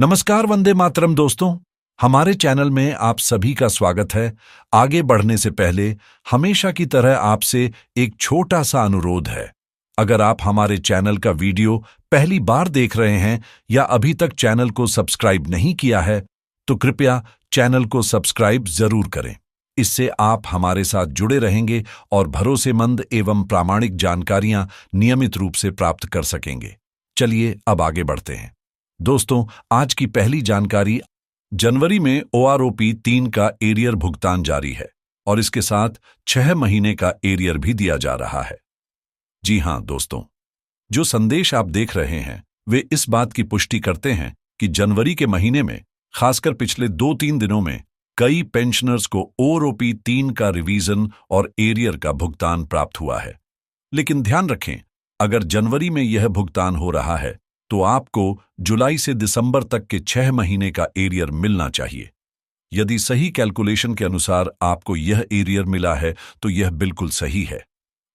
नमस्कार, वंदे मातरम दोस्तों। हमारे चैनल में आप सभी का स्वागत है। आगे बढ़ने से पहले हमेशा की तरह आपसे एक छोटा सा अनुरोध है। अगर आप हमारे चैनल का वीडियो पहली बार देख रहे हैं या अभी तक चैनल को सब्सक्राइब नहीं किया है, तो कृपया चैनल को सब्सक्राइब जरूर करें। इससे आप हमारे साथ जुड़े रहेंगे और भरोसेमंद एवं प्रामाणिक जानकारियां नियमित रूप से प्राप्त कर सकेंगे। चलिए अब आगे बढ़ते हैं। दोस्तों, आज की पहली जानकारी। जनवरी में OROP 3 का एरियर भुगतान जारी है और इसके साथ 6 महीने का एरियर भी दिया जा रहा है। जी हां दोस्तों, जो संदेश आप देख रहे हैं वे इस बात की पुष्टि करते हैं कि जनवरी के महीने में, खासकर पिछले 2-3 दिनों में, कई पेंशनर्स को OROP 3 का रिवीजन और एरियर का भुगतान प्राप्त हुआ है। लेकिन ध्यान रखें, अगर जनवरी में यह भुगतान हो रहा है तो आपको जुलाई से दिसंबर तक के 6 महीने का एरियर मिलना चाहिए। यदि सही कैलकुलेशन के अनुसार आपको यह एरियर मिला है तो यह बिल्कुल सही है।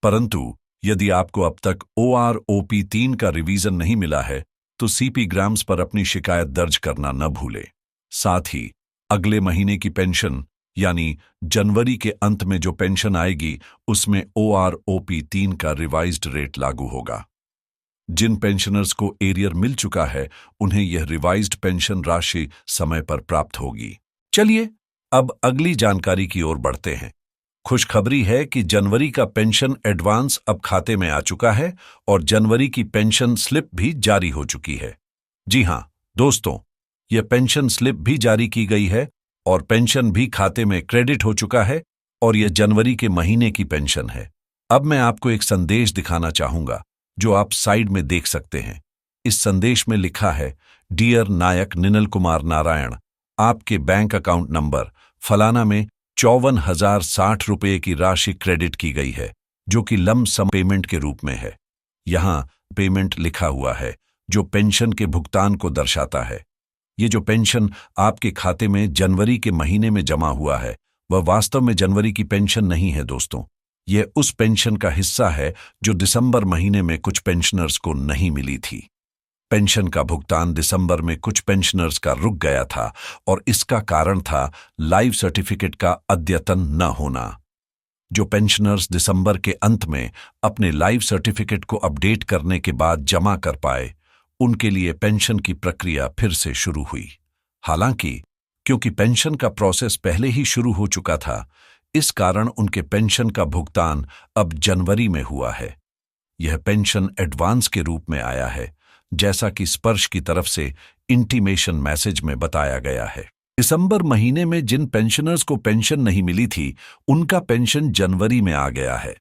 परंतु यदि आपको अब तक OROP 3 का रिवीजन नहीं मिला है तो CP ग्राम्स पर अपनी शिकायत दर्ज करना न भूलें। साथ ही अगले महीने की पेंशन यानी जनवरी के अंत में जो पेंशन आएगी उसमें OROP 3 का रिवाइज्ड रेट लागू होगा। जिन पेंशनर्स को एरियर मिल चुका है उन्हें यह रिवाइज्ड पेंशन राशि समय पर प्राप्त होगी। चलिए अब अगली जानकारी की ओर बढ़ते हैं। खुशखबरी है कि जनवरी का पेंशन एडवांस अब खाते में आ चुका है और जनवरी की पेंशन स्लिप भी जारी हो चुकी है। जी हां दोस्तों, यह पेंशन स्लिप भी जारी की गई है और पेंशन भी खाते में क्रेडिट हो चुका है और यह जनवरी के महीने की पेंशन है। अब मैं आपको एक संदेश दिखाना चाहूंगा जो आप साइड में देख सकते हैं। इस संदेश में लिखा है, डियर नायक निनल कुमार नारायण, आपके बैंक अकाउंट नंबर फलाना में 54,060 रुपये की राशि क्रेडिट की गई है, जो कि लम्प सम पेमेंट के रूप में है। यहां पेमेंट लिखा हुआ है जो पेंशन के भुगतान को दर्शाता है। ये जो पेंशन आपके खाते में जनवरी के महीने में जमा हुआ है वह वास्तव में जनवरी की पेंशन नहीं है दोस्तों। यह उस पेंशन का हिस्सा है जो दिसंबर महीने में कुछ पेंशनर्स को नहीं मिली थी। पेंशन का भुगतान दिसंबर में कुछ पेंशनर्स का रुक गया था और इसका कारण था लाइफ सर्टिफिकेट का अद्यतन न होना। जो पेंशनर्स दिसंबर के अंत में अपने लाइफ सर्टिफिकेट को अपडेट करने के बाद जमा कर पाए, उनके लिए पेंशन की प्रक्रिया फिर से शुरू हुई। हालांकि क्योंकि पेंशन का प्रोसेस पहले ही शुरू हो चुका था, इस कारण उनके पेंशन का भुगतान अब जनवरी में हुआ है। यह पेंशन एडवांस के रूप में आया है, जैसा कि स्पर्श की तरफ से इंटीमेशन मैसेज में बताया गया है। दिसंबर महीने में जिन पेंशनर्स को पेंशन नहीं मिली थी, उनका पेंशन जनवरी में आ गया है।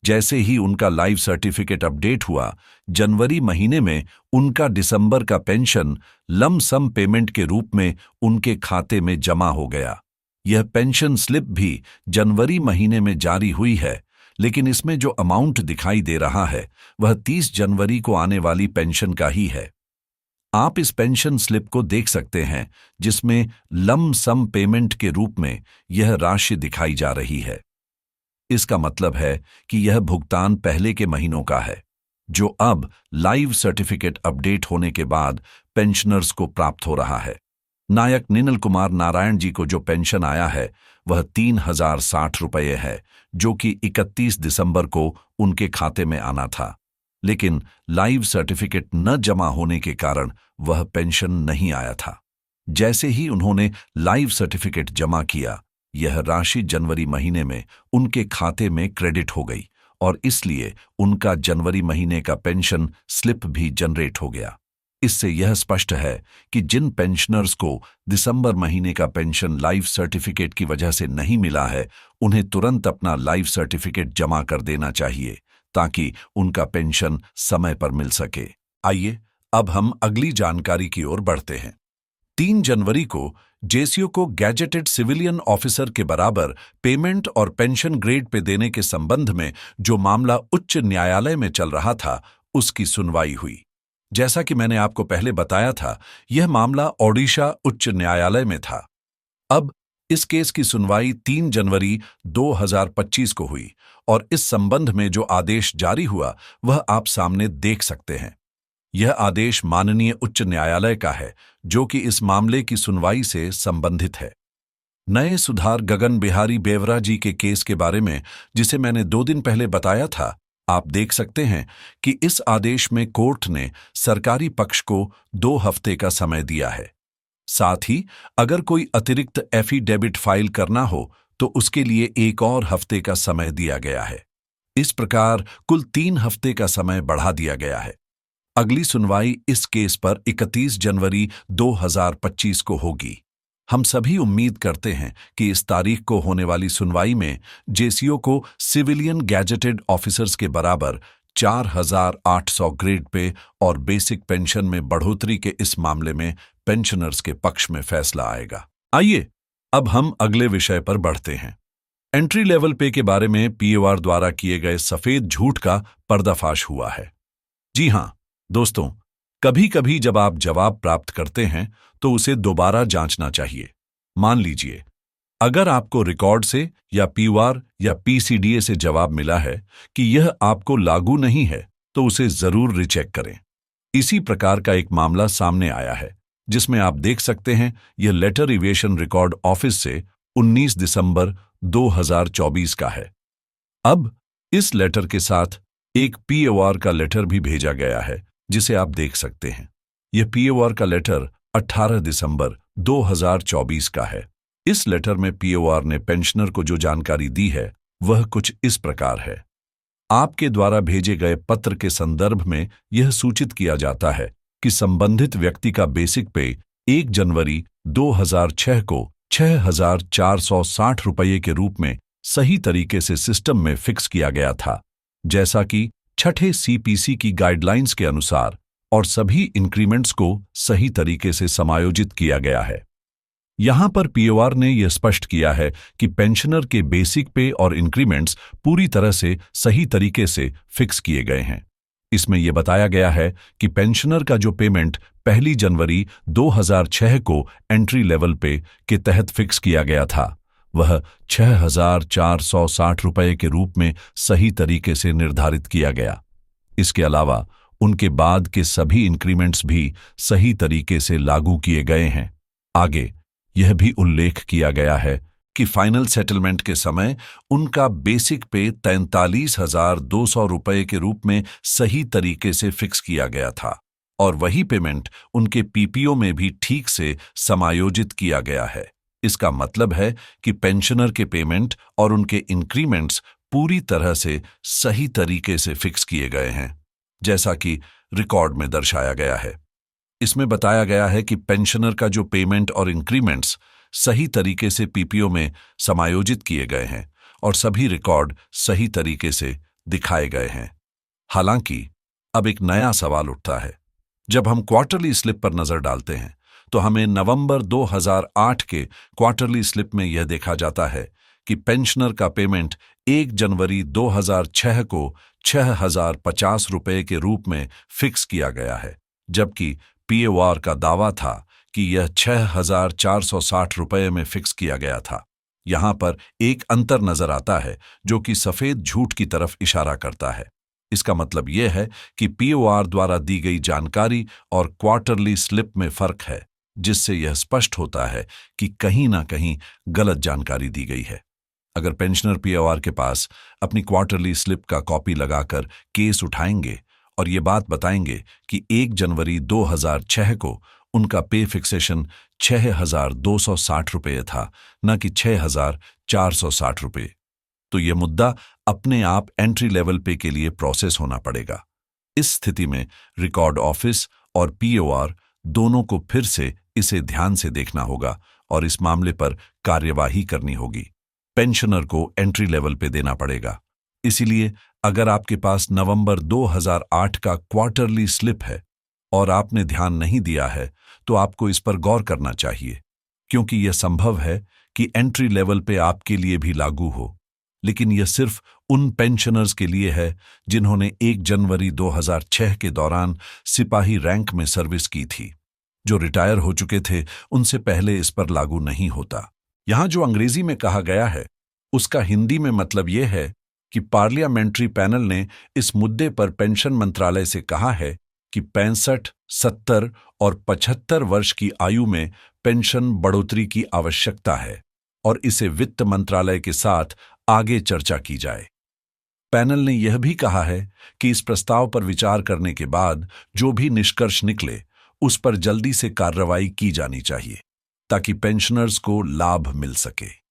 जैसे ही उनका लाइफ सर्टिफिकेट अपडेट हुआ, जनवरी महीने में उनका दिसंबर का पेंशन लम्प सम पेमेंट के रूप में उनके खाते में जमा हो गया। यह पेंशन स्लिप भी जनवरी महीने में जारी हुई है, लेकिन इसमें जो अमाउंट दिखाई दे रहा है वह 30 जनवरी को आने वाली पेंशन का ही है। आप इस पेंशन स्लिप को देख सकते हैं जिसमें लम्प सम पेमेंट के रूप में यह राशि दिखाई जा रही है। इसका मतलब है कि यह भुगतान पहले के महीनों का है, जो अब लाइव सर्टिफिकेट अपडेट होने के बाद पेंशनर्स को प्राप्त हो रहा है। नायक निनल कुमार नारायण जी को जो पेंशन आया है वह 3,060 रुपये है, जो कि 31 दिसंबर को उनके खाते में आना था। लेकिन लाइव सर्टिफिकेट न जमा होने के कारण वह पेंशन नहीं आया था। जैसे ही उन्होंने लाइव सर्टिफिकेट जमा किया, यह राशि जनवरी महीने में उनके खाते में क्रेडिट हो गई और इसलिए उनका जनवरी महीने का पेंशन स्लिप भी जनरेट हो गया। इससे यह स्पष्ट है कि जिन पेंशनर्स को दिसंबर महीने का पेंशन लाइफ सर्टिफिकेट की वजह से नहीं मिला है, उन्हें तुरंत अपना लाइफ सर्टिफिकेट जमा कर देना चाहिए ताकि उनका पेंशन समय पर मिल सके। आइए अब हम अगली जानकारी की ओर बढ़ते हैं। 3 जनवरी को JCO को गैजेटेड सिविलियन ऑफिसर के बराबर पेमेंट और पेंशन ग्रेड पे देने के संबंध में जो मामला उच्च न्यायालय में चल रहा था, उसकी सुनवाई हुई। जैसा कि मैंने आपको पहले बताया था, यह मामला ओडिशा उच्च न्यायालय में था। अब इस केस की सुनवाई 3 जनवरी 2025 को हुई और इस संबंध में जो आदेश जारी हुआ वह आप सामने देख सकते हैं। यह आदेश माननीय उच्च न्यायालय का है, जो कि इस मामले की सुनवाई से संबंधित है। नए सुधार गगन बिहारी बेवरा जी के केस के बारे में, जिसे मैंने 2 दिन पहले बताया था, आप देख सकते हैं कि इस आदेश में कोर्ट ने सरकारी पक्ष को 2 हफ्ते का समय दिया है। साथ ही अगर कोई अतिरिक्त एफिडेविट फाइल करना हो तो उसके लिए 1 और हफ्ते का समय दिया गया है। इस प्रकार कुल 3 हफ्ते का समय बढ़ा दिया गया है। अगली सुनवाई इस केस पर 31 जनवरी 2025 को होगी। हम सभी उम्मीद करते हैं कि इस तारीख को होने वाली सुनवाई में जेसीओ को सिविलियन गैजेटेड ऑफिसर्स के बराबर 4,800 ग्रेड पे और बेसिक पेंशन में बढ़ोतरी के इस मामले में पेंशनर्स के पक्ष में फैसला आएगा। आइए अब हम अगले विषय पर बढ़ते हैं। एंट्री लेवल पे के बारे में पीओआर द्वारा किए गए सफेद झूठ का पर्दाफाश हुआ है। जी हां दोस्तों, कभी कभी जब आप जवाब प्राप्त करते हैं तो उसे दोबारा जांचना चाहिए। मान लीजिए, अगर आपको रिकॉर्ड से या पीओआर या पीसीडीए से जवाब मिला है कि यह आपको लागू नहीं है, तो उसे जरूर रिचेक करें। इसी प्रकार का एक मामला सामने आया है, जिसमें आप देख सकते हैं यह लेटर इवेशन रिकॉर्ड ऑफिस से 19 दिसंबर 2024 का है। अब इस लेटर के साथ एक पीओआर का लेटर भी भेजा गया है, जिसे आप देख सकते हैं। यह पीओआर का लेटर 18 दिसंबर 2024 का है। इस लेटर में पीओआर ने पेंशनर को जो जानकारी दी है वह कुछ इस प्रकार है। आपके द्वारा भेजे गए पत्र के संदर्भ में यह सूचित किया जाता है कि संबंधित व्यक्ति का बेसिक पे 1 जनवरी 2006 को 6,460 रुपये के रूप में सही तरीके से सिस्टम में फिक्स किया गया था, जैसा कि छठे सीपीसी की गाइडलाइंस के अनुसार, और सभी इंक्रीमेंट्स को सही तरीके से समायोजित किया गया है। यहां पर पीओआर ने यह स्पष्ट किया है कि पेंशनर के बेसिक पे और इंक्रीमेंट्स पूरी तरह से सही तरीके से फिक्स किए गए हैं। इसमें यह बताया गया है कि पेंशनर का जो पेमेंट 1 जनवरी 2006 को एंट्री लेवल पे के तहत फिक्स किया गया था, वह 6,460 रुपये के रूप में सही तरीके से निर्धारित किया गया। इसके अलावा उनके बाद के सभी इंक्रीमेंट्स भी सही तरीके से लागू किए गए हैं। आगे यह भी उल्लेख किया गया है कि फाइनल सेटलमेंट के समय उनका बेसिक पे 43,200 रुपये के रूप में सही तरीके से फिक्स किया गया था, और वही पेमेंट उनके पीपीओ में भी ठीक से समायोजित किया गया है। इसका मतलब है कि पेंशनर के पेमेंट और उनके इंक्रीमेंट्स पूरी तरह से सही तरीके से फिक्स किए गए हैं, जैसा कि रिकॉर्ड में दर्शाया गया है। इसमें बताया गया है कि पेंशनर का जो पेमेंट और इंक्रीमेंट्स सही तरीके से पीपीओ में समायोजित किए गए हैं और सभी रिकॉर्ड सही तरीके से दिखाए गए हैं। हालांकि अब एक नया सवाल उठता है। जब हम क्वार्टरली स्लिप पर नजर डालते हैं तो हमें नवंबर 2008 के क्वार्टरली स्लिप में यह देखा जाता है कि पेंशनर का पेमेंट 1 जनवरी 2006 को 6,050 रुपये के रूप में फिक्स किया गया है, जबकि पीओआर का दावा था कि यह 6,460 रुपये में फिक्स किया गया था। यहां पर एक अंतर नजर आता है जो कि सफेद झूठ की तरफ इशारा करता है। इसका मतलब यह है कि पीओआर द्वारा दी गई जानकारी और क्वार्टरली स्लिप में फर्क है, जिससे यह स्पष्ट होता है कि कहीं ना कहीं गलत जानकारी दी गई है। अगर पेंशनर पीओआर के पास अपनी क्वार्टरली स्लिप का कॉपी लगाकर केस उठाएंगे और ये बात बताएंगे कि 1 जनवरी 2006 को उनका पे फिक्सेशन 6,260 रुपये था, न कि 6,460 रुपये, तो यह मुद्दा अपने आप एंट्री लेवल पे के लिए प्रोसेस होना पड़ेगा। इस स्थिति में रिकॉर्ड ऑफिस और पीओआर दोनों को फिर से इसे ध्यान से देखना होगा और इस मामले पर कार्यवाही करनी होगी। पेंशनर को एंट्री लेवल पे देना पड़ेगा। इसीलिए अगर आपके पास नवंबर 2008 का क्वार्टरली स्लिप है और आपने ध्यान नहीं दिया है, तो आपको इस पर गौर करना चाहिए, क्योंकि यह संभव है कि एंट्री लेवल पे आपके लिए भी लागू हो, लेकिन यह सिर्फ उन पेंशनर्स के लिए है जिन्होंने 1 जनवरी 2006 के दौरान सिपाही रैंक में सर्विस की थी। जो रिटायर हो चुके थे उनसे पहले इस पर लागू नहीं होता। यहां जो अंग्रेजी में कहा गया है उसका हिंदी में मतलब यह है कि पार्लियामेंट्री पैनल ने इस मुद्दे पर पेंशन मंत्रालय से कहा है कि 65, 70 और 75 वर्ष की आयु में पेंशन बढ़ोतरी की आवश्यकता है और इसे वित्त मंत्रालय के साथ आगे चर्चा की जाए। पैनल ने यह भी कहा है कि इस प्रस्ताव पर विचार करने के बाद जो भी निष्कर्ष निकले उस पर जल्दी से कार्रवाई की जानी चाहिए ताकि पेंशनर्स को लाभ मिल सके।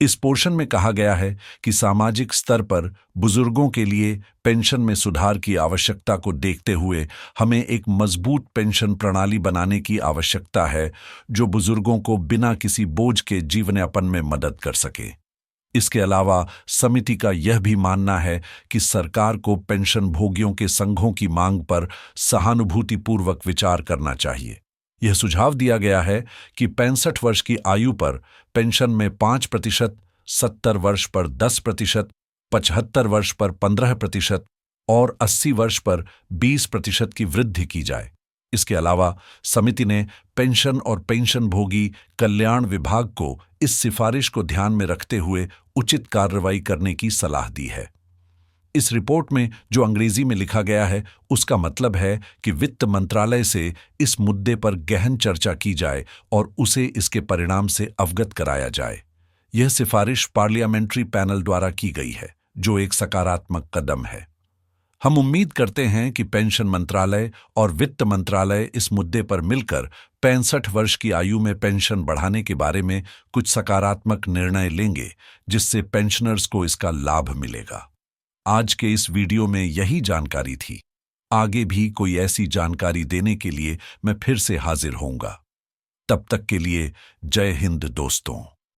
इस पोर्शन में कहा गया है कि सामाजिक स्तर पर बुजुर्गों के लिए पेंशन में सुधार की आवश्यकता को देखते हुए हमें एक मजबूत पेंशन प्रणाली बनाने की आवश्यकता है जो बुजुर्गों को बिना किसी बोझ के जीवनयापन में मदद कर सके। इसके अलावा समिति का यह भी मानना है कि सरकार को पेंशन भोगियों के संघों की मांग पर सहानुभूतिपूर्वक विचार करना चाहिए। यह सुझाव दिया गया है कि 65 वर्ष की आयु पर पेंशन में 5%, 70 वर्ष पर 10%, 75 वर्ष पर 15% और 80 वर्ष पर 20% की वृद्धि की जाए। इसके अलावा समिति ने पेंशन और पेंशन भोगी कल्याण विभाग को इस सिफारिश को ध्यान में रखते हुए उचित कार्रवाई करने की सलाह दी है। इस रिपोर्ट में जो अंग्रेजी में लिखा गया है उसका मतलब है कि वित्त मंत्रालय से इस मुद्दे पर गहन चर्चा की जाए और उसे इसके परिणाम से अवगत कराया जाए। यह सिफारिश पार्लियामेंट्री पैनल द्वारा की गई है, जो एक सकारात्मक कदम है। हम उम्मीद करते हैं कि पेंशन मंत्रालय और वित्त मंत्रालय इस मुद्दे पर मिलकर 65 वर्ष की आयु में पेंशन बढ़ाने के बारे में कुछ सकारात्मक निर्णय लेंगे, जिससे पेंशनर्स को इसका लाभ मिलेगा। आज के इस वीडियो में यही जानकारी थी। आगे भी कोई ऐसी जानकारी देने के लिए मैं फिर से हाजिर होऊंगा। तब तक के लिए जय हिंद दोस्तों।